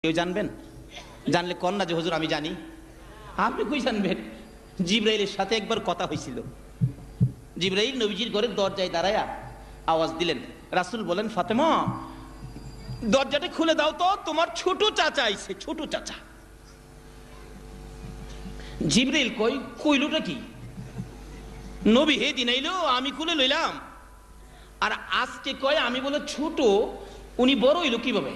কেউ জানবেন? জানলে কন না যে হুজুর আমি জানি। আপনি কই জানবেন? জিবরাইলের সাথে একবার কথা হয়েছিল। জিবরাইল নবীজির ঘরের দরজায় দাঁড়ায়া আওয়াজ দিলেন। রাসূল বলেন, ফাতেমা দরজাটা খুলে দাও তো, তোমার ছোট চাচা আইছে, ছোট চাচা। জিবরাইল কইলটা কি? নবী হে দিন আইলো, আমি খুলে লইলাম, আর আজকে কয় আমি বলে ছোট, উনি বড় হইল কিভাবে?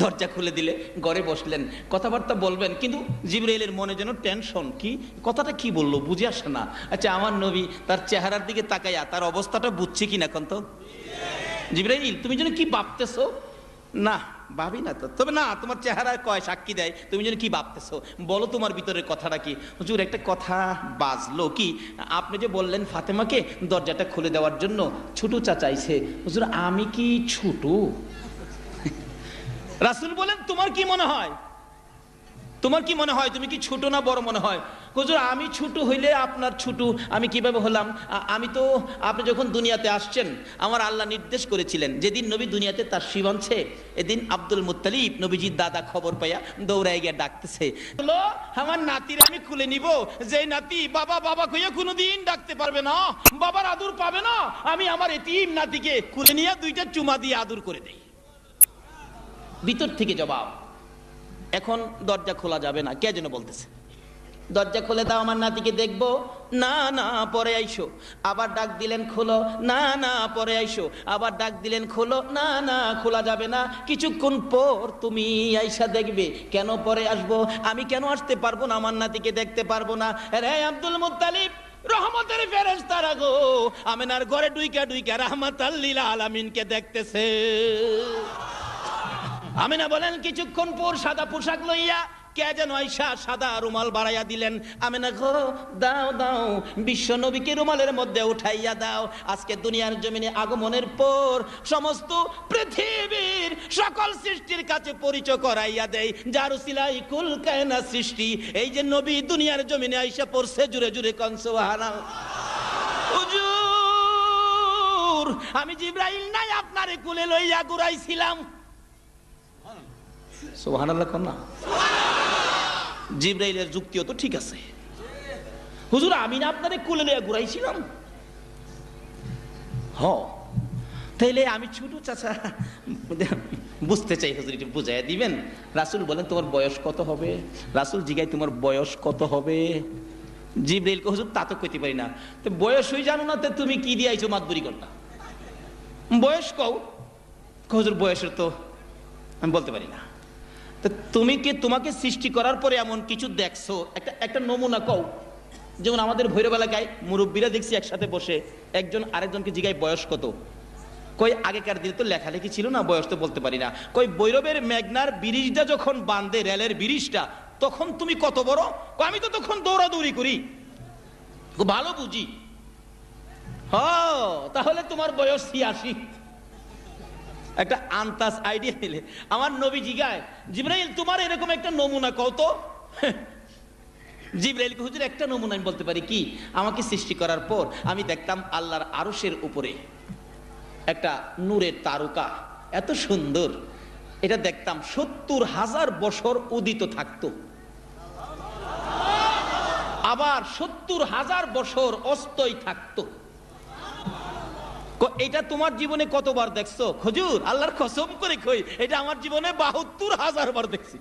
দরজা খুলে দিলে ঘরে বসলেন, কথাবার্তা বলবেন, কিন্তু জিবরাইলের মনে যেন টেনশন, কি কথাটা কি বললো বুঝে আসে না। আচ্ছা, আমার নবী তার চেহারার দিকে তাকাইয়া তার অবস্থাটা বুঝছে কিনা এখন তো? জিবরাইল তুমি যেন কি ভাবতেছো? না ভাবি না তো, তবে না তোমার চেহারা কয় সাক্ষী দেয়, তুমি যেন কি ভাবতেছো, বলো তোমার ভিতরের কথাটা কি। হুজুর একটা কথা বাজলো, কি আপনি যে বললেন ফাতেমাকে দরজাটা খুলে দেওয়ার জন্য ছোট চাচা আইছে, হুজুর আমি কি ছোট? রাসূল বলেন, তোমার কি মনে হয়, তোমার কি মনে হয়, তুমি কি ছোট না বড় মনে হয়? হুজুর আমি ছোট হইলে আপনার ছোট আমি কিভাবে হলাম? আমি তো, আপনি যখন দুনিয়াতে আসছেন আমার আল্লাহ নির্দেশ করেছিলেন, যেদিন নবী দুনিয়াতে তার শিবনছে এদিন আব্দুল মুত্তালিব নবীজির দাদা খবর পাইয়া দৌড়ায় গিয়ে ডাকতেছে, বলো আমার নাতির আমি খুলে নিব, যে নাতি বাবা বাবা কইয়া কোনোদিন ডাকতে পারবে না, বাবার আদর পাবে না, আমি আমার এতিম নাতিকে খুলে নিয়ে দুইটা চুমা দিয়ে আদর করে দেই। ভিতর থেকে জবাব, এখন দরজা খোলা যাবে না। কে যেন বলতেছে, দরজা খুলে দাও আমার নাতিকে দেখবো। না না পরে আইসো। আবার ডাক দিলেন খোলো। না না পরে আইসো। আবার ডাক দিলেন খোলো। না না খোলা যাবে না, কিছুক্ষণ পর তুমি আইসা দেখবে। কেন পরে আসবো? আমি কেন আসতে পারবো না, আমার নাতিকে দেখতে পারবো না? রে আব্দুল মুত্তালিব রহমতের ফেরেশতারা গো, আমিনার ঘরে ডুইকা ডুইকা রাহমাতাল লিল আলামিনকে দেখতেছে। আমিনা বলেন, কিছুক্ষণ পর সাদা পোশাক লইয়া কে যেন আইসা সাদা রুমাল বাড়াইয়া দিলেন। আমিনা গো দাও দাও, বিশ্ব নবীকে রুমালের মধ্যে উঠাইয়া দাও। আজকে দুনিয়ার জমিনে আগমনের পর সমস্ত পৃথিবীর সকল সৃষ্টির কাছে পরিচয় করাইয়া দেয় যার উসিলায় কুল কায়নাত সৃষ্টি। এই যে নবী দুনিয়ার জমিনে আইসা পড়ছে, জুড়ে জুড়ে কোন সুবহানাল্লাহ। হুজুর আমি জিবরাইল নাই আপনারে কুলে লইয়া ঘুরাইছিলাম। সুবহানাল্লাহ কোন না? জিবরাইলের যুক্তিও তো ঠিক আছে। হুজুর আমি না আপনারে কোলে লইয়া ঘুরাইছিলাম? তাইলে আমি ছোট চাচা বুঝতে চাই, হুজুর একটু বুঝাইয়া দিবেন। রাসূল বলেন, তোমার বয়স কত হবে? রাসূল জিগায়, তোমার বয়স কত হবে? জিবরাইলকে হুজুর তা তো কইতে পারি না। তো বয়স হই জানো না, তো তুমি কি দিয়ে আইছো মাতবরি করতা? বয়স কও। হুজুর বয়সের তো আমি বলতে পারি না। তুমি কি তোমাকে সৃষ্টি করার পরে এমন কিছু দেখছো, একটা নমুনা কও। যেমন আমাদের ভৈরব এলাকায় মুরব্বীরা দেখছি একসাথে বসে একজন আরেকজনকে জিগায় বয়স কত? কই আগেকার দিনে তো লেখালেখি ছিল না, বয়স তো বলতে পারি না। কই ভৈরবের মেঘনার ব্রিজটা যখন বাঁধে, রেলের ব্রিজটা, তখন তুমি কত বড়? আমি তো তখন দৌড়াদৌড়ি করি, ভালো বুঝি। তাহলে তোমার বয়স ৮৬। একটা আন্তাজ আইডিয়া দিলে। আমার নবী জিগায়, জিবরাইল তোমার এরকম একটা নমুনা কত? জিবরাইল হুজুর একটা নমুনা আমি বলতে পারি। কি? আমাকে সৃষ্টি করার পর আমি দেখতাম আল্লাহর আরশের উপরে একটা নূরের তারকা, এত সুন্দর, এটা দেখতাম ৭০,০০০ বছর উদিত থাকতো, আবার ৭০,০০০ বছর অস্তই থাকতো। এটা তোমার জীবনে কতবার দেখছো? হুজুর আল্লাহর কসম করে কই, এটা আমার জীবনে ৭২,০০০ বার দেখছি।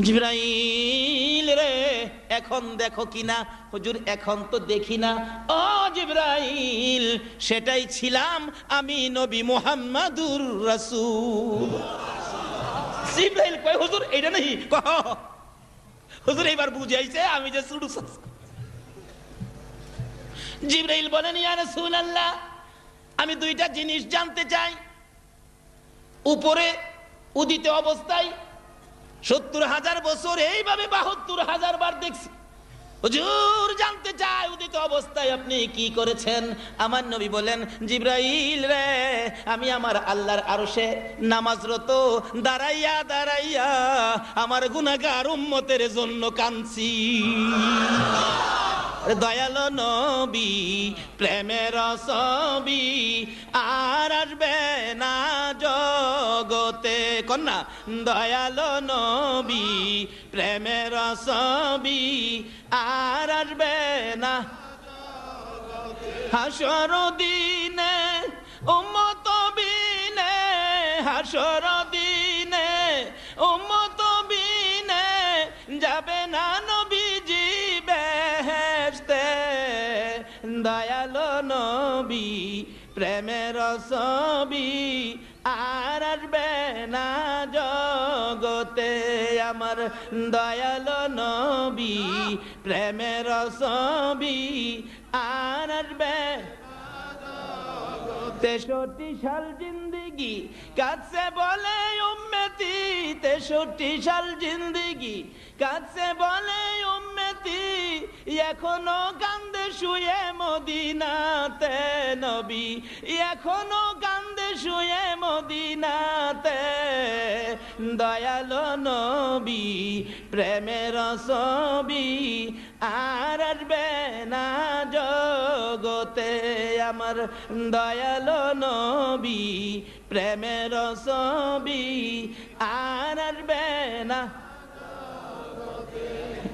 জিবরাইল রে এখন দেখো কিনা? হুজুর এখন তো দেখি না। ও জিবরাইল, সেটাই ছিলাম আমি, নবী মুহাম্মাদুর রাসূল। জিবরাইল কয়, হুজুর এটা নেই। হুজুর এইবার বুঝে আইছে আমি যে শুরু। জিবরাইল বলেন, ইয়া রাসূলুল্লাহ আমি দুইটা জিনিস জানতে চাই। উপরে উদিত অবস্থায় ৭০,০০০ বছর এইভাবে ৭২,০০০ বার দেখছি। হুজুর জানতে চাই উদিত অবস্থায় আপনি কি করেছেন? আমার নবী বলেন, জিবরাইল রে আমি আমার আল্লাহর আরশে নামাজরত দাঁড়াইয়া দাঁড়াইয়া আমার গুনাহগার উম্মতের জন্য কাঁদছি। দয়ালো নবী প্রেমের ছবি আর আসবে না জগতে, কন্যা দয়ালো নবী প্রেমের ছবি আর আসবে না হাসর দিনে উম্মত বিনে, হাসর দিনে উম্মত বিনে যাবে না নবীজি বেহেশতে, দয়ালো নবী প্রেমের ছবি আর আসবে না জগতে, আমার দয়ালো নবী প্রেমের ছবি আর আসবে 63 সাল জিন্দেগি কাছে বলে উম্মতি, 63 সাল জিন্দেগি কাছে বলে উম্মতি, এখনো কান্দে শুয়ে মদিনাতে নবী, এখনো কান্দে শুয়ে মদিনাতে, দয়ালো নবী প্রেমের ছবি আর আসবে না জগতে, আমার দয়ালো নবী প্রেমের ছবি আর আসবে না।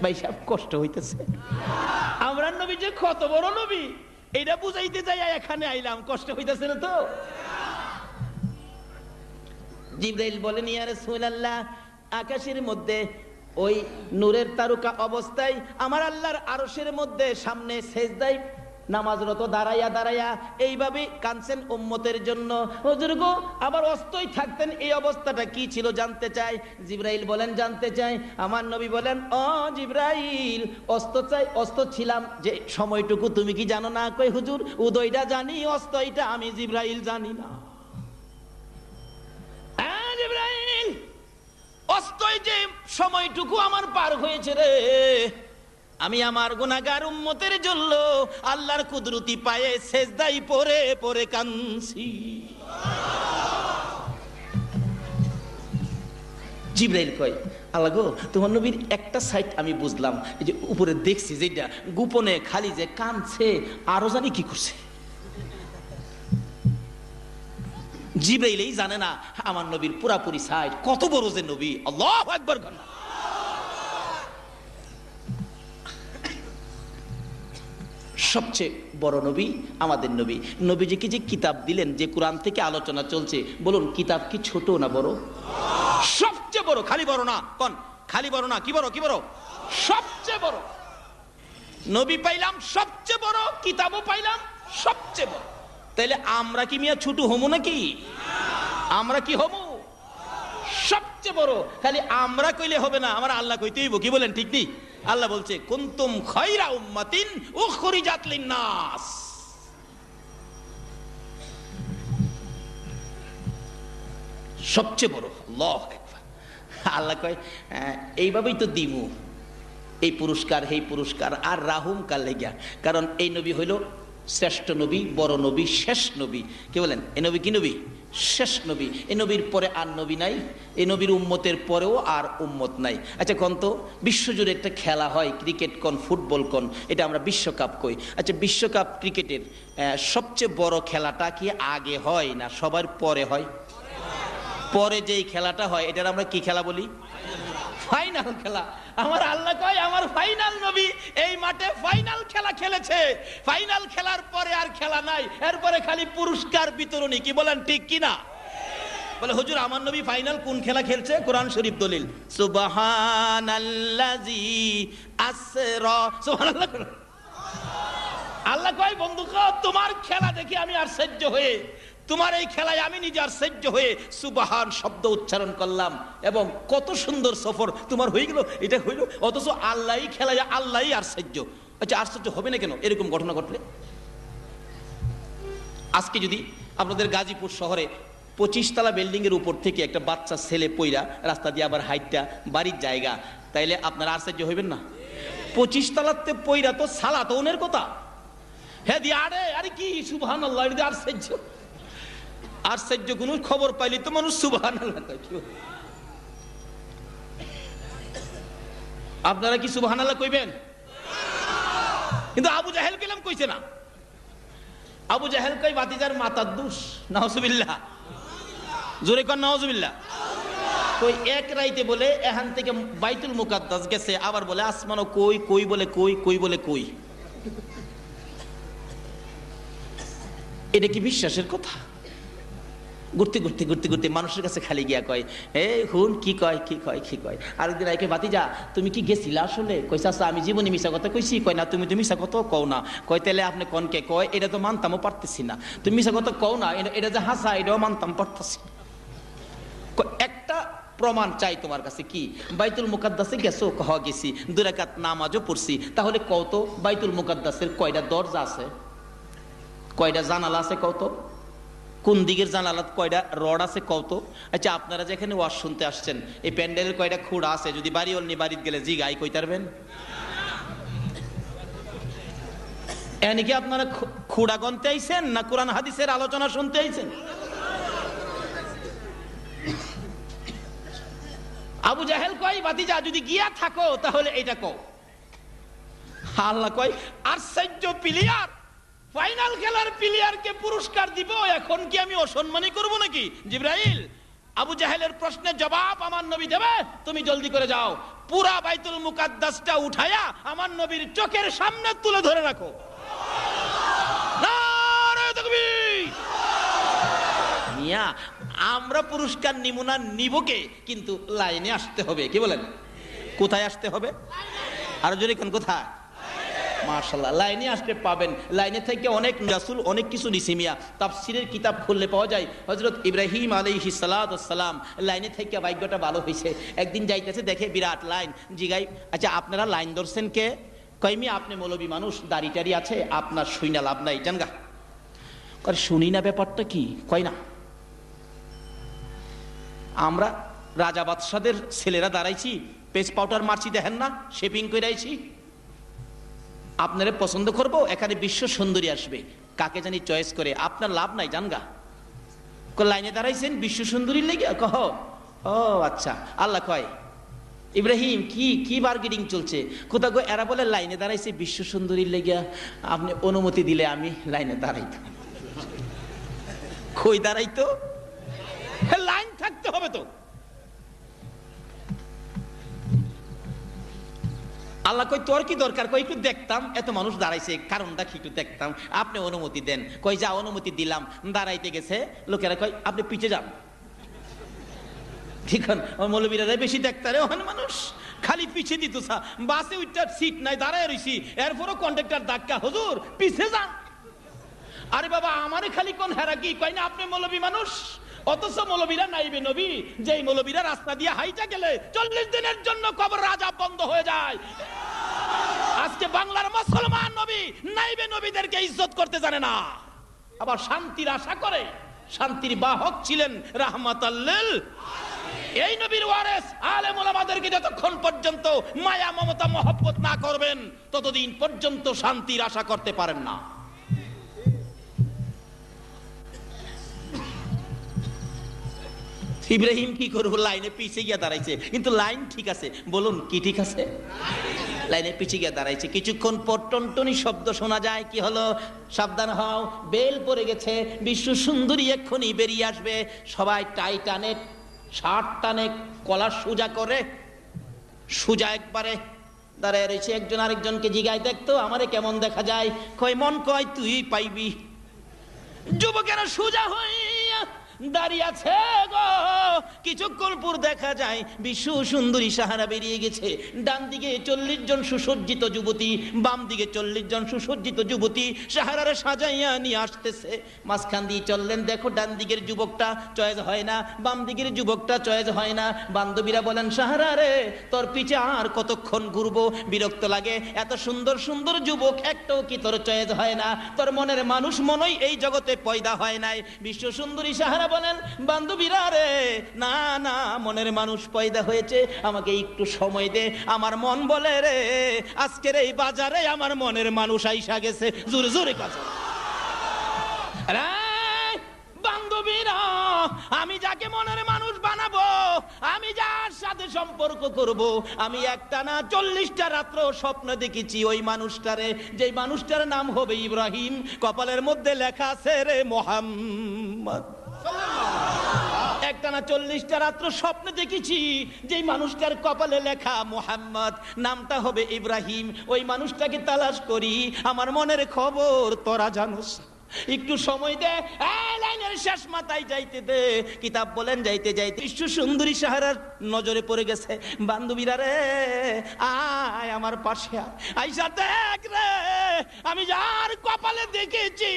ভাই সাহেব কষ্ট হইতেছে, আমরা নবী যে কত বড় নবী এটা বুঝাইতে যাই এখানে আইলাম, কষ্ট হইতেছে না তো? জিবরাইল বলেন ইয়া রাসূলুল্লাহ, আকাশের মধ্যে ওই নূরের তারকা অবস্থায় আমার আল্লাহর আরশের মধ্যে সামনে সেজদায় নামাজরত দাঁড়াইয়া দাঁড়াইয়া এইভাবে কাঁদছেন উম্মতের জন্য। হুজুর গো, আবার অস্তই থাকতেন, এই অবস্থাটা কি ছিল জানতে চাই। জিবরাইল বলেন জানতে চাই। আমার নবী বলেন, ও জিবরাইল, অস্ত ছিলাম যে সময়টুকু তুমি কি জানো না? কই হুজুর, উদয়টা জানি, অস্তইটা আমি জিবরাইল জানি না। জিবরাইল, অস্তই যে সময়টুকু আমার পার হয়েছে রে, আমি আমার গুনাহগার উম্মতের জন্য আল্লাহর কুদরতি পায়ে সেজদায় পড়ে পড়ে কাঁদছি। জিবরাইল কয়, আল্লাহ গো, তোমার নবীর একটা সাইড আমি বুঝলাম, এই যে উপরে দেখছি যেটা গোপনে খালি যে কাঁদছে, আরো জানি কি করছে। জিবরাইলই জানে না আমার নবীর পুরাপুরি সাইড কত বড় যে নবী। আল্লাহু আকবার। সবচেয়ে বড় নবী আমাদের নবী। নবীজিকে যে কিতাব দিলেন, যে কোরআন থেকে আলোচনা চলছে, বলুন কিতাব কি ছোট না বড়? সবচেয়ে বড়। খালি বড় না, কোন খালি বড় না, কি বড়? কি বড়? সবচেয়ে বড়। নবী পাইলাম সবচেয়ে বড়, কিতাবও পাইলাম সবচেয়ে বড়। তাইলে আমরা কি মিয়া ছোট হমু নাকি? আমরা কি হমু? সবচেয়ে বড়। খালি আমরা কইলে হবে না, আমার আল্লাহ কইতে হইব। কি বলেন, ঠিক নেই? আল্লাহ বলছে, কুনতুম খায়রা উম্মাতিন উখরিজাত লিন-নাস। সবচেয়ে বড়। আল্লাহু আকবার। আল্লাহ কয়, এইভাবেই তো দিমু এই পুরস্কার, এই পুরস্কার আর রাহুম কাল লেগা। কারণ এই নবী হইল শ্রেষ্ঠ নবী, বড় নবী, শেষ নবী। কি বলেন? এই নবী কি নবী? শেষ নবী। এই নবীর পরে আর নবী নাই, এই নবীর উম্মতের পরেও আর উম্মত নাই। আচ্ছা কোন তো, বিশ্বজুড়ে একটা খেলা হয়, ক্রিকেট কোন, ফুটবল কোন, এটা আমরা বিশ্বকাপ কই। আচ্ছা, বিশ্বকাপ ক্রিকেটের সবচেয়ে বড় খেলাটা কি আগে হয় না সবার পরে হয়? পরে যেই খেলাটা হয় এটার আমরা কি খেলা বলি? ফাইনাল খেলা। আমার আল্লাহ কয়, আমার ফাইনাল নবী এই মাঠে ফাইনাল খেলা খেলেছে। ফাইনাল খেলার পরে আর খেলা নাই, এরপরে খালি পুরস্কার বিতরণী। কি বলেন, ঠিক কিনা? বলে হুজুর, আমার নবী ফাইনাল কোন খেলা খেলছে? কোরআন শরীফ দলিল, সুবহানাল্লাযী আসরা। সুবহানাল্লাহ। আল্লাহ কয়, বন্ধু তোমার খেলা দেখি আমি আশ্চর্য হয়ে, তোমার এই খেলায় আমি নিজে আশ্চর্য হয়ে সুবহান শব্দ উচ্চারণ করলাম, এবং কত সুন্দর সফর তোমার হয়ে গেল। এটা হইল, অথচ আল্লাহই খেলায়, আল্লাহই আশ্চর্য। আচ্ছা, আশ্চর্য হবে না কেন এরকম ঘটনা ঘটলে? আজকে যদি আপনাদের গাজীপুর শহরে 25 তলা বিল্ডিং এর উপর থেকে একটা বাচ্চা ছেলে পইরা রাস্তা দিয়ে আবার হাইটটা বাড়ির জায়গা, তাইলে আপনারা আশ্চর্য হইবেন না? 25 তলাতে পইরা তো সালাত ওনের কথা। হ্যাঁ দিয়ে আরে আরে কি সুবহানাল্লাহ, এটা আশ্চর্য। আশ্চর্য কোন খবর পাইলি তো মানুষ সুবহানাল্লাহ কয়। আপনারা কি সুবহানাল্লাহ কইবেন? কিন্তু আবু জাহেল কেলাম কইছে না। আবু জাহেল কই ভাতিজার মাতার দোষ, নাউজুবিল্লাহ, জোরে কর নাউজুবিল্লাহ। কই এক রাইতে বলে এখান থেকে বাইতুল মুকাদ্দাস গেছে, আবার বলে আসমানও কই, কই বলে কই, কই বলে কই। এটা কি বিশ্বাসের কথা? ঘুরতে ঘুরতে ঘুরতে ঘুরতে মানুষের কাছে খালি গিয়া কয়, এই হুন কি কয়, কি কয়, কি কয়। আরেকদিন আইকে ভাতিজা তুমি কি গেছিলা আসলে? কইছে আচ্ছা আমি জীবনে মিশা কথা কইছি? কয় না তুমি তো মিশা কথা কও না। কয় তাহলে আপনি কনকে? কয় এটা তো মানতামও পারতেছি না। তুমি মিশা কথা কও না, এটা যে হাসা এটাও মানতাম পারতেছি। একটা প্রমাণ চাই তোমার কাছে, কি বাইতুল মুকাদ্দাসে গেছো? কহ গেছি, 2 রাকাত নামাজও পড়ছি। তাহলে কত বাইতুল মুকাদ্দাসের কয়টা দরজা আছে, কয়টা জানালা আছে কত, কোন দিকের জানালাত কয়টা রড আছে কত? আচ্ছা আপনারা যেখানে ওয়াজ শুনতে আসছেন এই প্যান্ডেলের কয়টা খুঁড়া আছে? যদি বাড়ি অন্য বাড়িতে গেলে জিগাই কইতে পারবেন? এনে কি আপনারা খুঁড়া গনতে আইছেন না কোরআন হাদিসের আলোচনা শুনতে আইছেন? আবু জাহেল কয় ভাতিজা যদি গিয়া থাকো তাহলে এটা কও। আল্লাহ কয় আশ্চর্য প্লেয়ার, ফাইনাল খেলার প্লেয়ারকে পুরস্কার দিব, এখন কি আমি অসম্মানী করব নাকি? জিবরাইল আবু জাহেলের প্রশ্নের জবাব আমার নবী দেবে, তুমি জলদি করে যাও, পুরা বাইতুল মুকাদ্দাসটা উঠায়া আমার নবীর চোখের সামনে তুলে ধরে রাখো। নারে তাকবীর। মিয়া আমরা পুরস্কার নিব না, নিবকে, কিন্তু লাইনে আসতে হবে। কি বলেন? কোথায় আসতে হবে? আর জোরে কোন কোথায়? মাশাআল্লাহ, লাইনে আসতে পাবেন। লাইনে থেকে অনেক রাসূল অনেক কিছু নিছে মিয়া। তাফসীরের কিতাব খুললে পাওয়া যায় হযরত ইব্রাহিম আলাইহিস সালাতু ওয়াস সালাম লাইনে থেকে ভাগ্যটা ভালো হইছে। একদিন যাইতেছে দেখে বিরাট লাইন, জিগাই আচ্ছা আপনারা লাইন ধরছেন কে? কই মিয়া আপনি মৌলবী মানুষ, দাড়ি টাড়ি আছে, আপনার শুইনা লাভ নাই, জানগা। কই শুনি না, ব্যাপারটা কি? কই না আমরা রাজা বাদশাদের ছেলেরা দাঁড়াইছি, পেজ পাউডার মারছি, দেখেন না শেপিং করে আইছি, আপনারে পছন্দ করব, এখানে বিশ্ব সুন্দরী আসবে, কাকে জানি চয়েস করে, আপনার লাভ নাই, জানগা। লাইনে দাঁড়াইছেন বিশ্ব সুন্দরীর লেগে? কহ ও আচ্ছা। আল্লাহ কয় ইব্রাহিম কি কি বার্গেনিং চলছে? কোথা গো? এরা বলে লাইনে দাঁড়াইছে বিশ্ব সুন্দরীর লেগে, আপনি অনুমতি দিলে আমি লাইনে দাঁড়াইতাম। কই দাঁড়াইতো? লাইন থাকতে হবে তো। আল্লাহ কই তোর কি দরকার? কই একটু দেখতাম, এত মানুষ দাঁড়াইছে, কারণটা কি একটু দেখতাম, আপনি অনুমতি দেন। কই যা অনুমতি দিলাম। দাঁড়াইতে গেছে, লোকেরা কই আপনি পিছে যান। ঠিক মৌলবীরা বেশি দেখতারে ওখানে মানুষ খালি পিছে দিত, বাসে উইটার সিট নাই, দাঁড়ায় রইছি, এরপরও কন্ডাক্টর ধাক্কা, হুজুর পিছে যান। আরে বাবা আমারে খালি কোন হেরা কি কয় না আপনি মৌলবী মানুষ, অথচ মৌলবীরা নাইবে নবী, যেই মৌলবীরা রাস্তা দিয়ে হাইটা গেলে 40 দিনের জন্য কবর রাজা বন্ধ হয়ে যায়। আজকে বাংলার মুসলমান নবী নাইবে নবীদেরকে ইজ্জত করতে জানে না, আবার শান্তির আশা করে। শান্তির বাহক ছিলেন রাহমাতাল লিল আলামিন। এই নবীর ওয়ারিস আলেম ওলামাদেরকে যতক্ষণ পর্যন্ত মায়া মমতা মহব্বত না করবেন ততদিন পর্যন্ত শান্তির আশা করতে পারেন না। ইব্রাহিম কি করবো? লাইনে পিছিয়ে গিয়ে দাঁড়াইছে, কিন্তু লাইন ঠিক আছে। বলুন কি ঠিক আছে? লাইনে পিছিয়ে গিয়ে দাঁড়াইছে। কিছুক্ষণ পর টনটনি শব্দ শোনা যায়। কি হলো? সাবধান হও, বেল পড়ে গেছে, বিশ্ব সুন্দরী এক্ষুনি বেরিয়ে আসবে। সবাই টাই টানে, শার্ট টানে, কলার সোজা করে, সোজা একবারে দাঁড়ায় রয়েছে। একজন আরেকজনকে জিগায় দেখতো আমারে কেমন দেখা যায়? কয় মন কয় তুই পাইবি। যুবকেরা সোজা হইয়া দাঁড়িয়ে আছে গো। কিছুক্ষণ পর দেখা যায় বিশ্ব সুন্দরী সাহারা বেরিয়ে গেছে। ডান দিকে 40 জন সুসজ্জিত যুবতী, বাম দিকে 40 জন সুসজ্জিত যুবতী সাহারারে সাজাইয়া নিয়ে আসতেছে। মাঝখান দিয়ে চললেন, দেখো ডান দিকের যুবকটা চয়েস হয় না, বাম দিকের যুবকটা চয়েস হয় না। বান্ধবীরা বলেন সাহারা রে তোর পিছে আর কতক্ষণ ঘুরবো, বিরক্ত লাগে, এত সুন্দর সুন্দর যুবক একটাও কি তোর চয়েস হয় না? তোর মনের মানুষ মনই এই জগতে পয়দা হয় নাই। বিশ্ব সুন্দরী সাহারা বলেন বান্ধবীরা রে না না, মনের মানুষ পয়দা হয়েছে, আমাকে একটু সময় দে। আমার মন বলে রে আজকের এই বাজারে আমার মনের মানুষ আইসা গেছে। জোরে জোরে কাছে বান্ধবীরা আমি যাকে মনের মানুষ বানাবো, আমি যার সাথে সম্পর্ক করব, আমি একটা না 40টা রাত্র স্বপ্ন দেখেছি ওই মানুষটারে, যেই মানুষটার নাম হবে ইব্রাহিম। কপালের মধ্যে লেখা আছে রে মুহাম্মদ। একটা না 40টা রাত্র স্বপ্ন দেখেছি যেই মানুষটার কপালে লেখা মুহাম্মদ, নামটা হবে ইব্রাহিম। ওই মানুষটাকে তালাশ করি, আমার মনের খবর তোরা জানোস। একটু সময় দে, লাইনের শেষ মাথায় যাইতে দে। কিতাব বলেন যাইতে যাইতে বিশ্ব সুন্দরী সাহারার নজরে পড়ে গেছে। বান্ধবীরা রে আয় আমার পাশে, আইসা দেখ রে, আমি যার কপালে দেখেছি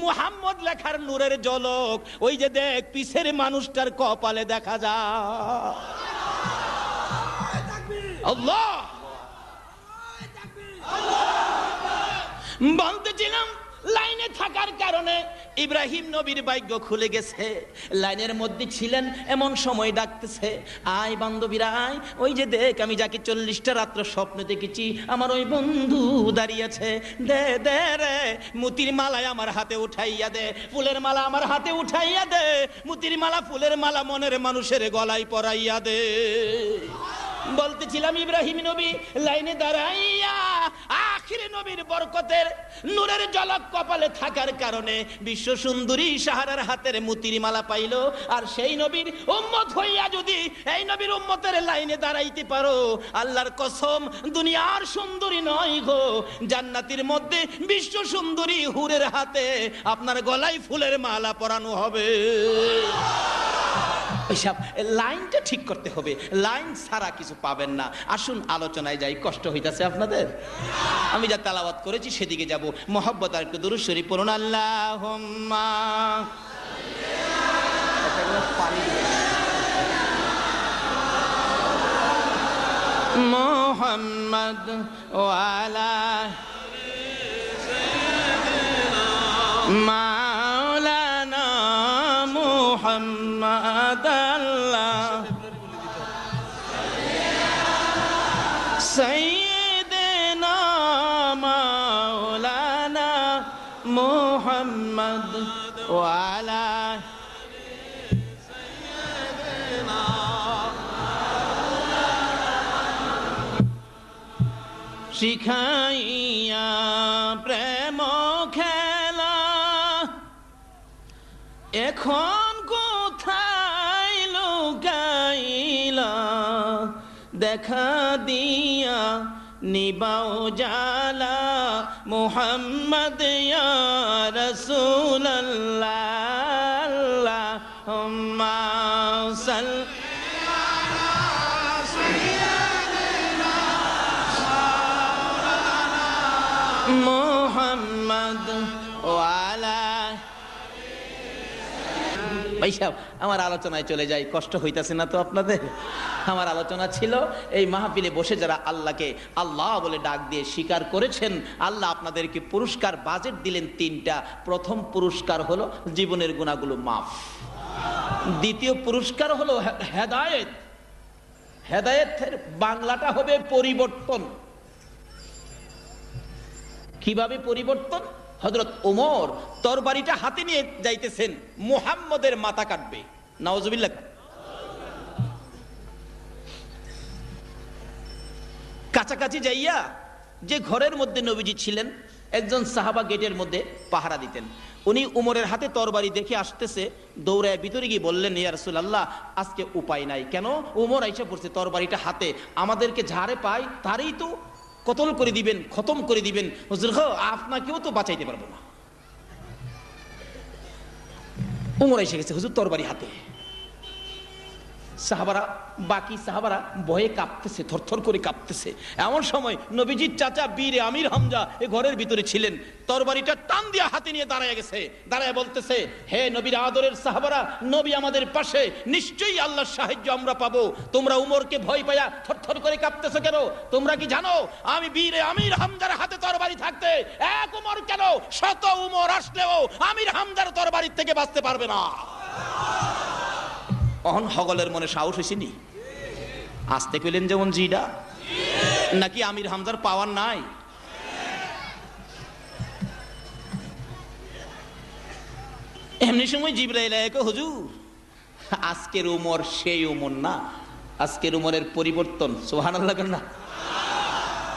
মুহাম্মদ লেখার নূরের ঝলক, ওই যে দেখ পিছের মানুষটার কপালে দেখা যায়। আল্লাহ বলতেছিলাম, লাইনে থাকার কারণে ইব্রাহিম নবীর ভাগ্য খুলে গেছে। লাইনের মধ্যে ছিলেন, এমন সময় ডাকতেছে, আয় বান্ধবীরা আয়, ওই যে দেখ আমি যাকে 40টা রাত্র স্বপ্ন দেখেছি আমার ওই বন্ধু দাঁড়িয়ে আছে, দে দে রে মুতির মালায় আমার হাতে উঠাইয়া দে, ফুলের মালা আমার হাতে উঠাইয়া দে, মুতির মালা ফুলের মালা মনের মানুষের গলায় পরাইয়া দে। বলতেছিলাম ইব্রাহিম নবী লাইনে দাঁড়াইয়া আখির নবীর বরকতের নূরের ঝলক কপালে থাকার কারণে বিশ্ব সুন্দরী সাহারার হাতের মুতির মালা পাইল। আর সেই নবীর উম্মত হইয়া যদি এই নবীর উম্মতের লাইনে দাঁড়াইতে পারো, আল্লাহর কসম দুনিয়ার সুন্দরী নয় গো, জান্নাতের মধ্যে বিশ্ব সুন্দরী হুরের হাতে আপনার গলায় ফুলের মালা পরানো হবে। ওইসব লাইনটা ঠিক করতে হবে, লাইন ছাড়া কিছু পাবেন না। আসুন আলোচনায় যাই, কষ্ট হইতাছে আপনাদের? আমি যা তেলাওয়াত করেছি সেদিকে যাব। মহব্বত আর একটু দুরূদ শরীফ পড়ুন। আল্লাহুম্মা মুহাম্মদ ওয়া আলা মাওলানা মুহাম্মদ আল্লাহ সাইয়্যিদিনা মাওলানা মুহাম্মদ ওয়া আলা শিখাইয়া প্রেম খেলা এখন কোথায় লুকাইলা, দেখা দিয়া নিবাও জালা মুহাম্মদ ইয়া রাসূলুল্লাহ। আল্লাহুম্মা সাল্লি মুহাম্মদ ওয়া আলা। ভাই সাহেব আমার আলোচনায় চলে যাই, কষ্ট হইতাছে না তো আপনাদের? আমার আলোচনা ছিল এই মাহফিলে বসে যারা আল্লাহকে আল্লাহ বলে ডাক দিয়ে স্বীকার করেছেন, আল্লাহ আপনাদেরকে পুরস্কার বাজেট দিলেন 3টা। প্রথম পুরস্কার হলো জীবনের গুনাহগুলো মাফ, দ্বিতীয় পুরস্কার হলো হেদায়েত। হেদায়েতের বাংলাটা হবে পরিবর্তন। কিভাবে পরিবর্তন? হযরত ওমর তরবারিটা হাতে নিয়ে যাইতেছেন, মুহাম্মদের মাথা কাটবে, নাউজুবিল্লাহ। কাছাকাছি যাইয়া যে ঘরের মধ্যে নবীজি ছিলেন, একজন সাহাবা গেটের মধ্যে পাহারা দিতেন। উনি উমরের হাতে তরবারি দেখে আসতেছে, দৌড়ায় ভিতরে গিয়ে বললেন, ইয়া রাসূলুল্লাহ আজকে উপায় নাই। কেন? উমর আইসা পড়ছে তরবারিটা হাতে, আমাদেরকে ঝাড়ে পায় তারই তো কতল করে দিবেন, খতম করে দিবেন। হুজুর আপনাকেও তো বাঁচাইতে পারবো না। উমর এসে গেছে হুজুর তরবারি হাতে। সাহাবারা, বাকি সাহাবারা ভয়ে কাঁপতেছে, থরথর করে কাঁপতেছে। এমন সময় নবীজির চাচা বীর আমির হামজা এ ঘরের ভিতরে ছিলেন, তরবারিটা টান দিয়া হাতে নিয়ে দাঁড়ায় গেছে। দাঁড়ায় বলতেছে, হে নবীর আদরের সাহাবারা, নবী আমাদের পাশে, নিশ্চয়ই আল্লাহর সাহায্য আমরা পাবো। তোমরা উমরকে ভয় পাইয়া থরথর করে কাঁপতেছো কেন? তোমরা কি জানো আমি বীর আমির হামজার হাতে তরবারি থাকতে এক উমর কেন, শত উমর আসলেও আমির হামজার তরবারির থেকে বাঁচতে পারবে না। অহন হগলের মনে সাহস হয়েছিনি? আসতে পেলেন যেমন জিডা, নাকি আমির হামজার পাওয়ার নাই? এমনি সময় জিবরাইল আয়া কয়, হুজুর আজকের উমর সেই উমর না, আজকের উমরের পরিবর্তন। সুবহানাল্লাহ না?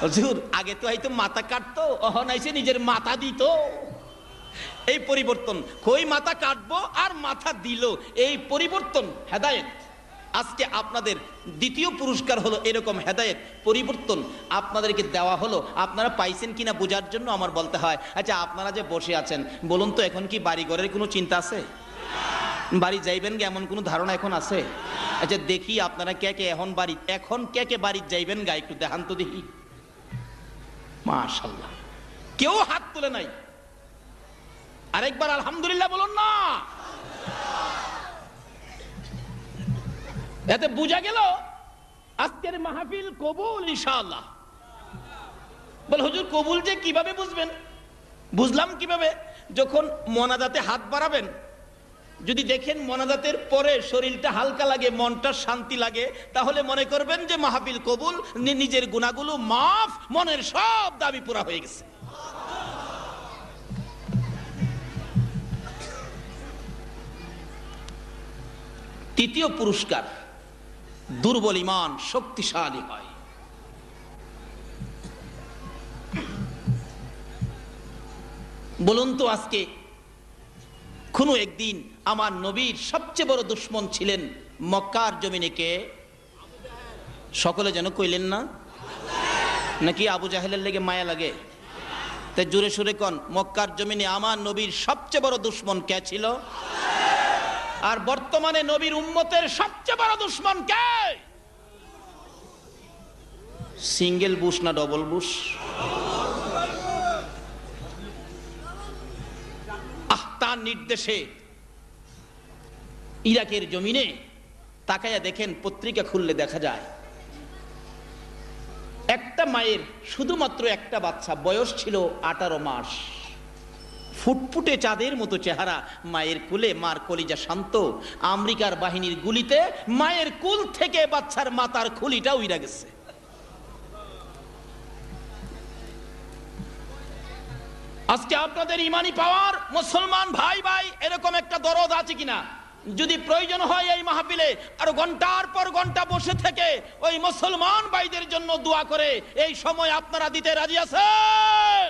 হুজুর আগে তো হয়তো মাথা কাটতো, অহন আইছে নিজের মাথা দিত। এই পরিবর্তন, কই মাথা কাটবো আর মাথা দিল, এই পরিবর্তন হেদায়েত। আজকে আপনাদের দ্বিতীয় পুরস্কার হলো এরকম হেদায়েত পরিবর্তন আপনাদেরকে দেওয়া হলো। আপনারা পাইছেন কিনা বোঝার জন্য আমার বলতে হয়, আচ্ছা আপনারা যে বসে আছেন বলুন তো, এখন কি বাড়ি ঘরের কোনো চিন্তা আছে? বাড়ি যাইবেন গা এমন কোনো ধারণা এখন আছে? আচ্ছা দেখি আপনারা কে কে এখন কে কে বাড়ি যাইবেন গা, একটু দেখান তো দেখি। মাশাআল্লাহ, কেউ হাত তুলে নাই। আরেকবার আলহামদুলিল্লাহ বলুন না। এতে বোঝা গেল আজকের মাহফিল কবুল ইনশাআল্লাহ। বল হুজুর কবুল যে কিভাবে বুঝবেন? বুঝলাম কিভাবে, যখন মোনাজাতে হাত বাড়াবেন, যদি দেখেন মোনাজাতের পরে শরীরটা হালকা লাগে, মনটা শান্তি লাগে, তাহলে মনে করবেন যে মাহফিল কবুল, নিজের গুনাহগুলো মাফ, মনের সব দাবি পুরা হয়ে গেছে। তৃতীয় পুরস্কার, দুর্বল ঈমান শক্তিশালী হয়। বলুন তো আজকে কোন একদিন আমার নবীর সবচেয়ে বড় দুশমন ছিলেন মক্কার জমিনে কে? সকলে যেন কইলেন না, নাকি আবু জাহেলের লেগে মায়া লাগে? তাই জোরে সুরে কন, মক্কার জমিনে আমার নবীর সবচেয়ে বড় দুশমন কে ছিল? আর বর্তমানে নবীর উম্মতের সবচেয়ে বড় দুশমন কে? সিঙ্গেল বুশ না ডবল বুশ? তার নির্দেশে ইরাকের জমিনে তাকায়া দেখেন, পত্রিকা খুললে দেখা যায় একটা মায়ের শুধুমাত্র একটা বাচ্চা, বয়স ছিল 18 মাস, ফুটফুটে চাঁদের মতো চেহারা, মায়ের কোলে, মার কলিজা শান্ত। আমেরিকার বাহিনীর গুলিতে মায়ের কুল থেকে বাচ্চার মাথার খুলিটা উইরা গেছে। আজকে আপনাদের ইমানি পাওয়ার, মুসলমান ভাই ভাই এরকম একটা দরদ আছে কিনা? যদি প্রয়োজন হয় এই মাহফিলে আর ঘন্টার পর ঘন্টা বসে থেকে ওই মুসলমান ভাইদের জন্য দোয়া করে এই সময় আপনারা দিতে রাজি আছেন?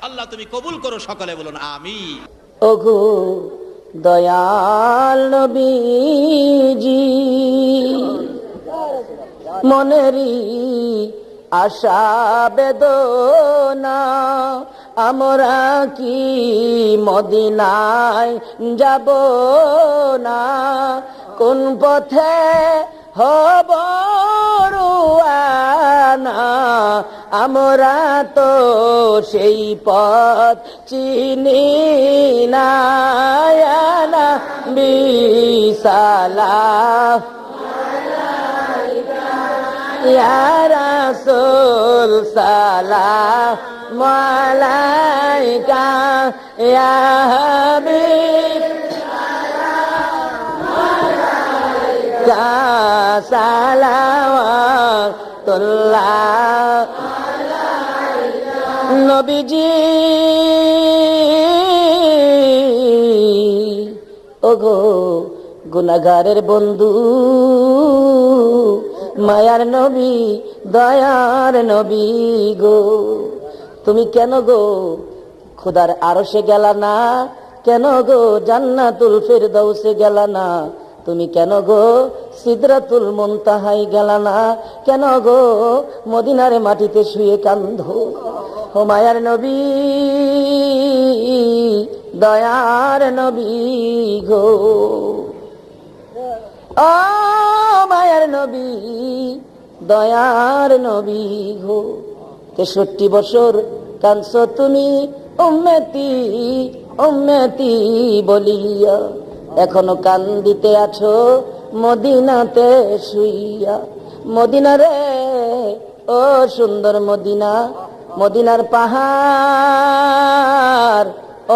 আল্লাহ তুমি কবুল করো, সকলে বলুন আমিন। ওগো দয়াল নবীজি, মনেরই আশা বেদনা, আমরা কি মদিনায় যাব না? কোন পথে হব রওয়ানা? আমরা তো সেই পথ চিনি না। ইয়া নবী সালাম ইয়া রাসূল সালাম আলাইকা, ইয়া হাবিব সালাওয়াতুল্লাহ নবীজি। ওগো গুনাহগারের বন্ধু, মায়ার নবী, দয়ার নবী গো, তুমি কেন গো খোদার আরশে গেলা না? কেন গো জান্নাতুল ফিরদাউসে গেলা না? তুমি কেন গো সিদরাতুল মুনতাহায় গেলা না? কেন গো মদিনার মাটিতে শুয়ে কান্দো? ও মায়ার নবী, দয়ার নবী গো, ও মায়ার নবী, দয়ার নবী গো। 63 বছর কাঁদছো তুমি উম্মতি উম্মতি বলিয়া, এখনো কান্দিতে আছো মদিনাতে শুইয়া। মদিনা রে ও সুন্দর মদিনা, মদিনার পাহাড়,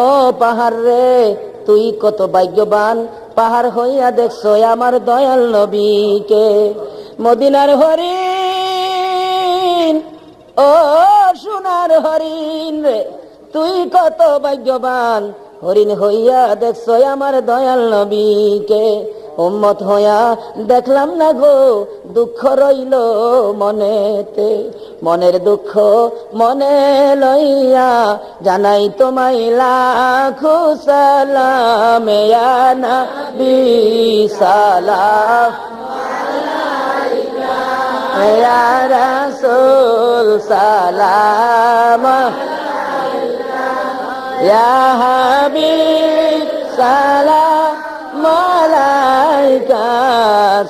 ও পাহাড় রে তুই কত ভাগ্যবান, পাহাড় হইয়া দেখছো আমার দয়াল নবীকে। মদিনার হরিণ, ও সোনার হরিণ রে তুই কত ভাগ্যবান, হরিণ হইয়া দেখছো আমার দয়াল নবীকে। উম্মত হইয়া দেখলাম না গো দুঃখ রইল মনেতে, মনের দুঃখ মনে লইয়া জানাই তোমায় লাখো সালাম ইয়া নবী সালাম ইয়া রাসূল সালাম ইয়া হাবিব সালাম আলাইকা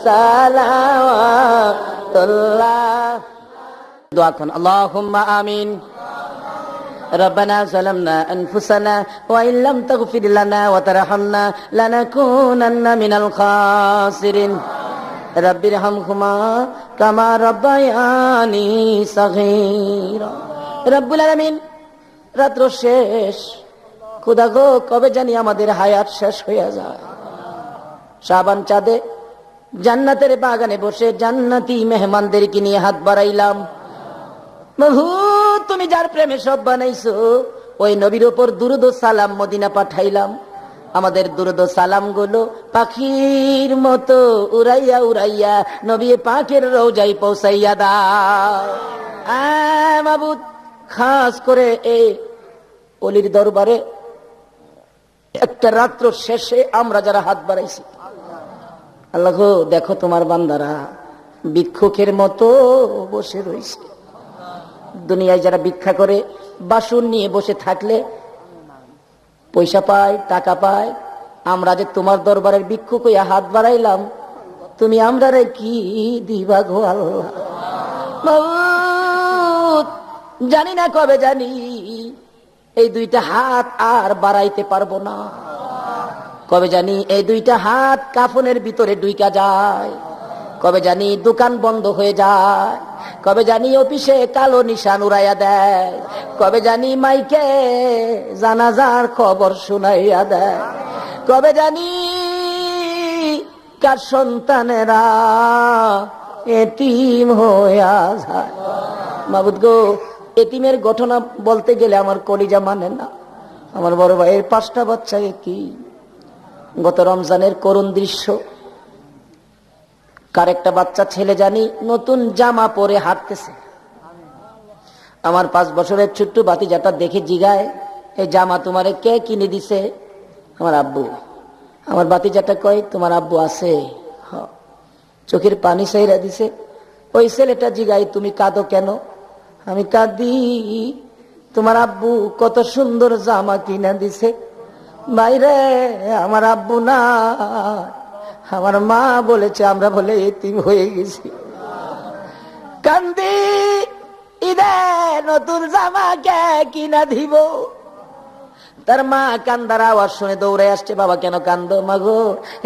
সালাওয়াতুল্লাহ। দোয়া করুন, আল্লাহুম্মা আমিন। ربنا ظلمنا أنفسنا وإن لم تغفر لنا وترحمنا لنكونن من الخاسرين رب ارحمهما كما ربياني صغيرا। রব্বুল আলামিন, রাত্র শেষ, খোদা গো কবে জানি আমাদের হায়াত শেষ হয়ে যায়। শাবান চাঁদে জান্নাতের বাগানে বসে জান্নাতি মেহমানদেরকে নিয়ে হাত বাড়াইলাম। প্রভু, তুমি যার প্রেমে সব বানাইছো, ওই নবীর উপর দুরূদ ও সালাম মদিনা পাঠাইলাম। আমাদের দুরূদ ও সালাম গুলো পাখির মতো উড়াইয়া উড়াইয়া নবী পাকের রওজায় পৌঁছাইয়া দাও। মাবুদ, খাস করে এই অলির দরবারে একটা রাত্র শেষে আমরা যারা হাত বাড়াইছি, আল্লাহ গো দেখো তোমার বান্দারা ভিক্ষুকের মতো বসে রয়েছে। দুনিয়ায় যারা ভিক্ষা করে বাসন নিয়ে বসে থাকলে পয়সা পায়, টাকা পায়, আমরা যে তোমার দরবারের ভিক্ষুক হইয়া হাত বাড়াইলাম, তুমি আমরা রে কি দিবা গো আল্লাহ। মাবুদ, জানি না কবে জানি এই দুইটা হাত আর বাড়াইতে পারবো না, কবে জানি এই দুইটা হাত কাফনের ভিতরে ঢুইকা যায়, কবে জানি দোকান বন্ধ হয়ে যায়, কবে জানি অফিসে কালো নিশান উড়াইয়া দেয়, কবে জানি মাইকে জানাজার খবর শুনাইয়া দেয়, কবে জানি কার সন্তানেরা এতিম হইয়া যায়। মাবুদ গো, এতিমের ঘটনা বলতে গেলে আমার কলিজা মানে না। আমার বড় ভাইয়ের 5টা বাচ্চা, কি গত রমজানের করুণ দৃশ্য। কার একটা বাচ্চা ছেলে জানি নতুন জামা পরে হাঁটতেছে, আমার 5 বছরের ছোট্ট ভাতিজাটা দেখে জিগায়, এই জামা তোমারে কে কিনে দিছে? আমার আব্বু। আমার ভাতিজাটা কয়, তোমার আব্বু আছে? চোখের পানি সাইরা দিছে। ওই ছেলেটা জিগায়, তুমি কাঁদো কেন? আমি কাঁদি, তোমার আব্বু কত সুন্দর জামা কিনা দিছে। বাইরে আমার আব্বু না, আমার মা বলেছে আমরা বলে এতিম হয়ে গেছি। কান্দি, ঈদে নতুন জামা কে কিনা দিব? তার মা কান্দার আওয়াজ শুনে দৌড়ে আসছে, বাবা কেন কান্দো? মাগো,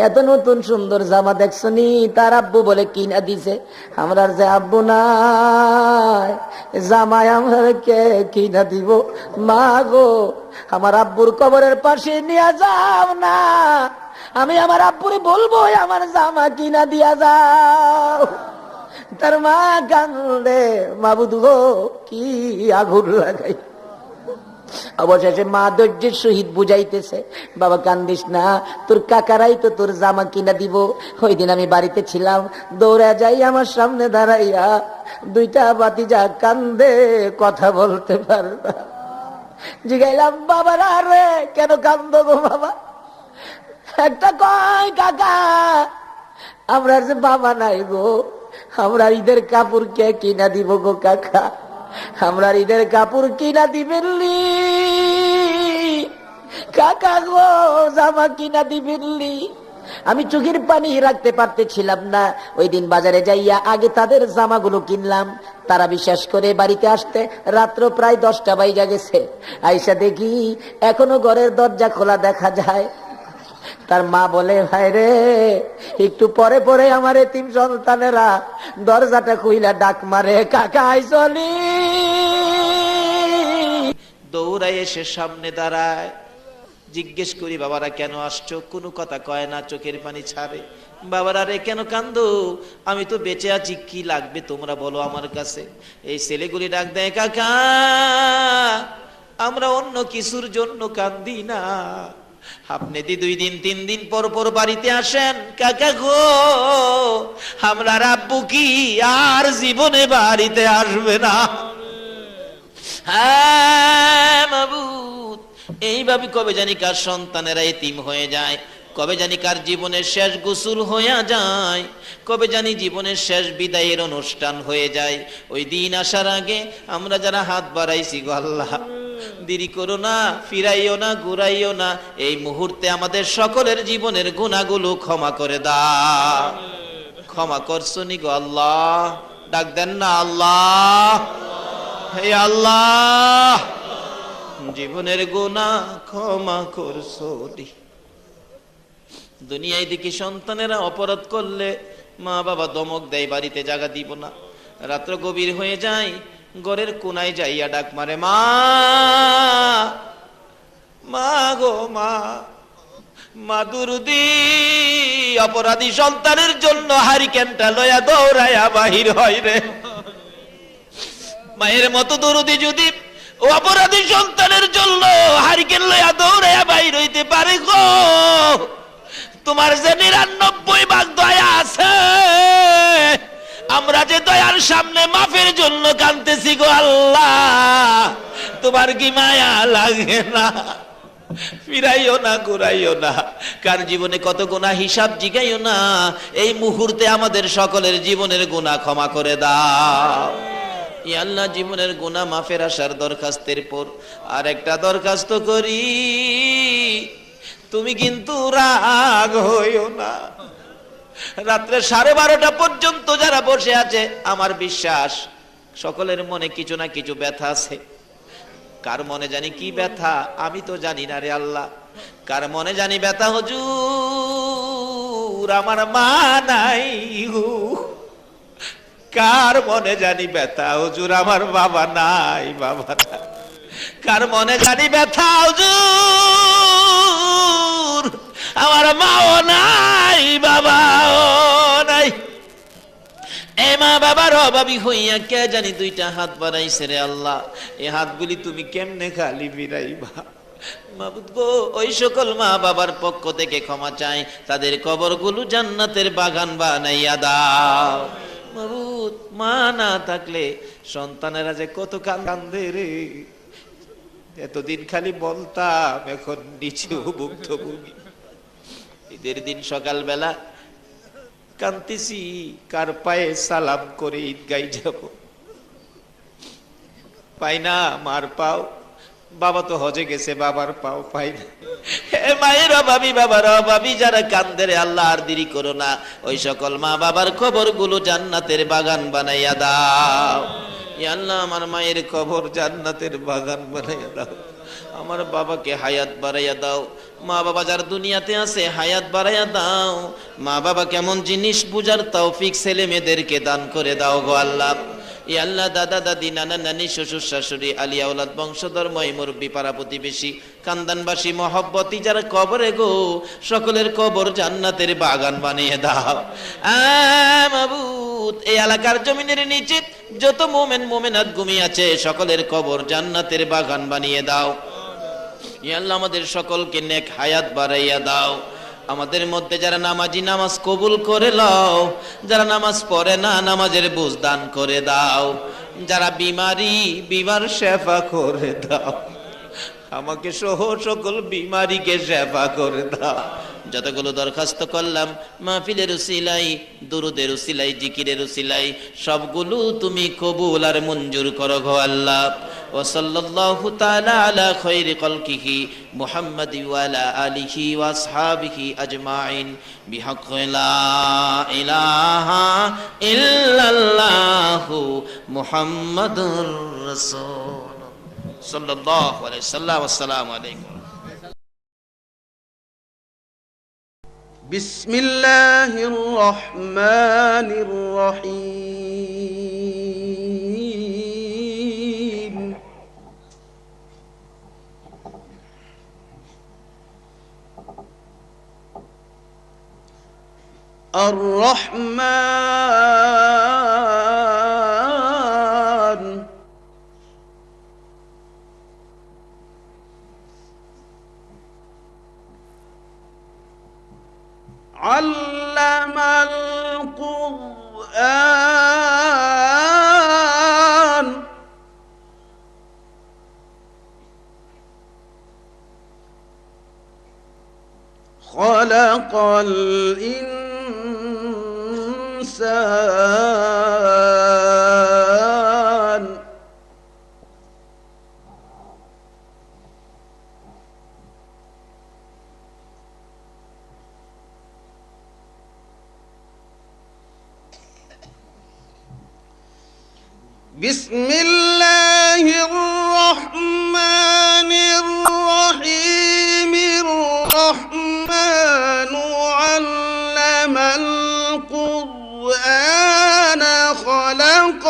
এত নতুন সুন্দর জামা দেখছো নি? তার আব্বু বলে কিনা দিছে। আমরা যে আব্বু নাই, জামাই আমরা কে কিনা দিব? মা গো, আমার আব্বুর কবরের পাশে নিয়ে যাও না, আমি আমার আব্বুরে বলবো আমার জামা কিনা দিয়া যাও। তার মা কান্দে, মাবুদ গো কি আগুন লাগাই। অবশেষে মা ধৈর্যের সহিত বুঝাইতেছে, বাবা কান্দিস না, তোর কাকারাই তো তোর জামা কিনা দিব। ওই দিন আমি বাড়িতে ছিলাম, দৌড়া যাই, আমার সামনে দাঁড়াইয়া 2টা ভাতিজা কান্দে, কথা বলতে পারবা। জিগাইলাম, বাবারা রে কেন কান্দো গো বাবা? একটা কয়, কাকা আমরা যে বাবা নাই গো, আমরা ঈদের কাপড় কে কিনা দিব গো কাকা? আমরা ঈদের কাপড় কিনা দিবেনলি কাকা গো, জামা কিনা দিবেনলি? আমি চোখের পানি রাখতে পারতেছিলাম না। ওই দিন বাজারে যাইয়া আগে তাদের জামাগুলো কিনলাম। তারা বিশ্বাস করে বাড়িতে আসতে রাত্র প্রায় 10টা বাইজা গেছে। আইসা দেখি এখনো ঘরের দরজা খোলা দেখা যায়। তার মা বলে, ভাই রে, একটু পরে পরে আমার এতিম সন্তানেরা দরজাটা খুইলা ডাক মারে, কাকা আইসলি। দৌড়াই এসে সামনে দাঁড়ায়, জিজ্ঞেস করি, বাবারা কেন আসছো? কোনো কথা কয় না, চোখের পানি ছাড়ে। বাবারা রে কেন কান্দো? আমি তো বেঁচে আছি, কি লাগবে তোমরা বলো আমার কাছে। এই ছেলেগুলি ডাক দেয়, কাকা আমরা অন্য কিছুর জন্য কান্দি না, আপনি দি 2 দিন 3 দিন পর পর বাড়িতে আসেন, কাকা গো আমরা আব্বু কি আর জীবনে বাড়িতে আসবে না? হ্যাঁ মাবুদ, এইভাবে কবে জানি কার সন্তানেরা এতিম হয়ে যায়, কবে জানি কার জীবনের শেষ গোসল হয়ে যায়, কবে জানি জীবনের শেষ বিদায়ের অনুষ্ঠান হয়ে যায়। ওই দিন আসার আগে আমরা যারা হাত বাড়াইছি গো আল্লাহ, দেরি করো না, ফিরাইও না, ঘুরাইও না, এই মুহূর্তে আমাদের সকলের জীবনের গুনাহগুলো ক্ষমা করে দাও। ক্ষমা করছনি গো আল্লাহ, ডাক দেন না আল্লাহ, হে আল্লাহ জীবনের গুনাহ ক্ষমা করছনি। দুনিয়ায় দেখি সন্তানেরা অপরাধ করলে মা বাবা দমক দেয়, বাড়িতে জায়গা দিব না, রাত্র গভীর হয়ে যায়, ঘরের কোনায় যাইয়া ডাক মারে, মা মা গো মা, মা দুরুদি। অপরাধী সন্তানের জন্য হারিকেনটা লয়া দৌড়াইয়া বাহির হয় রে। মায়ের মতো দরুদি যদি অপরাধী সন্তানের জন্য হারিকেন লয়া দৌড়াইয়া বাহির হইতে পারে গো, তোমার যে 99 ভাগ দয়া আছে, আমরা যে দয়ার সামনে মাফের জন্য কাঁদতেছি গো আল্লাহ, তোমার কি মায়া লাগে না? ফিরাইও না, ঘুরাইও না, কার জীবনে কত গুনাহ হিসাব জিগাইও না, এই মুহূর্তে আমাদের সকলের জীবনের গুনাহ ক্ষমা করে দাও। ইয়া আল্লাহ, জীবনের গুনাহ মাফের আসার দরখাস্তের পর আর একটা দরখাস্ত করি, তুমি কিন্তু রাগ হইও না। রাত্রে 12:30 পর্যন্ত যারা বসে আছে, আমার বিশ্বাস সকলের মনে কিছু না কিছু ব্যথা আছে। কার মনে জানি কি ব্যথা আমি তো জানি না রে আল্লাহ, কার মনে জানি ব্যথা, হুজুর আমার মা নাই গো, কার মনে জানি ব্যথা, হুজুর আমার বাবা নাই, বাবা নাই, কার মনে জানি ব্যথা, হুজুর আমার মাও নাই, বাবাও নাই। এ মা বাবার অভাবী হইয়া কে জানি 2টা হাত বাড়াইছে রে আল্লাহ, এই হাতগুলি তুমি কেমনে খালি ফিরাইবা? মাবুদ গো, ওই সকল মা বাবার পক্ষ থেকে ক্ষমা চাই, তাদের কবরগুলো জান্নাতের বাগান বানাইয়া দাও। মাবুদ, মা না থাকলে সন্তানেরা যে কত কান্দে রে, এতদিন খালি বলতাম, এখন নিচেও ভুক্তভোগী। ঈদের দিন সকালবেলা কান্তিছি, কার পায়ে সালাম করে ঈদগাই যাব, পাই না মার পাও, বাবা তো হজে গেছে, বাবার পাও পাই না। হে মায়ের অভাবী, বাবার অভাবী যারা কান্দে রে আল্লাহ, আর দেরি করো না, ওই সকল মা বাবার কবরগুলো জান্নাতের বাগান বানাইয়া দাও। ইয়া আল্লাহ, আমার মায়ের কবর জান্নাতের বাগান বানাইয়া দাও, আমার বাবাকে হায়াত বাড়াইয়া দাও, মা বাবা যার দুনিয়াতে আছে হায়াত বাড়াইয়া দাও, মা বাবা কেমন জিনিস বুঝার তৌফিক ছেলে মেয়েদেরকে দান করে দাও গো আল্লাহ। ইয়া আল্লাহ, দাদা দাদি, নানা নানি, শ্বশুর শাশুড়ি, আলিয়া ওলাদ, বংশধর, ময় মুরব্বী, পাড়া প্রতিবেশী, কান্দানবাসী, মহব্বতী যারা কবরে গো, সকলের কবর জান্নাতের বাগান বানিয়ে দাও। মাবুদ, এই এলাকার জমিনের নিচে যত মোমেন মোমেনাত ঘুমিয়ে আছে, সকলের কবর জান্নাতের বাগান বানিয়ে দাও। ইয়া আল্লাহ, আমাদের সকলকে নেক হায়াত বাড়াইয়া দাও। আমাদের মধ্যে যারা নামাজি, নামাজ কবুল করে লও, যারা নামাজ পড়ে না, নামাজের বুঝ দান করে দাও, যারা বিমারি, বিমার শেফা করে দাও, আমাকে সহ সকল বিমারিকে শেফা করে দাও। যতগুলো দরখাস্ত করলাম মাহফিলের উসিলাই, দুরুদের উসিলাই, জিকিরের উসিলাই, সবগুলো তুমি কবুল আর মঞ্জুর করো গো আল্লাহ। ওয়া সাল্লাল্লাহু তাআলা আলা খায়রি খালকিহি মুহাম্মাদি ওয়া আলা আলিহি ওয়া আসহাবিহি আজমাইন বিহাক্কি লা ইলাহা ইল্লাল্লাহু মুহাম্মাদুর রাসূল সাল্লাল্লাহু আলাইহি ওয়াসাল্লাম। আসসালামু আলাইকুম। بسم الله الرحمن الرحيم الرحمن علم القرآن خلق الإنسان بسم الله الرحمن الرحيم الرحمن علم القرآن خلق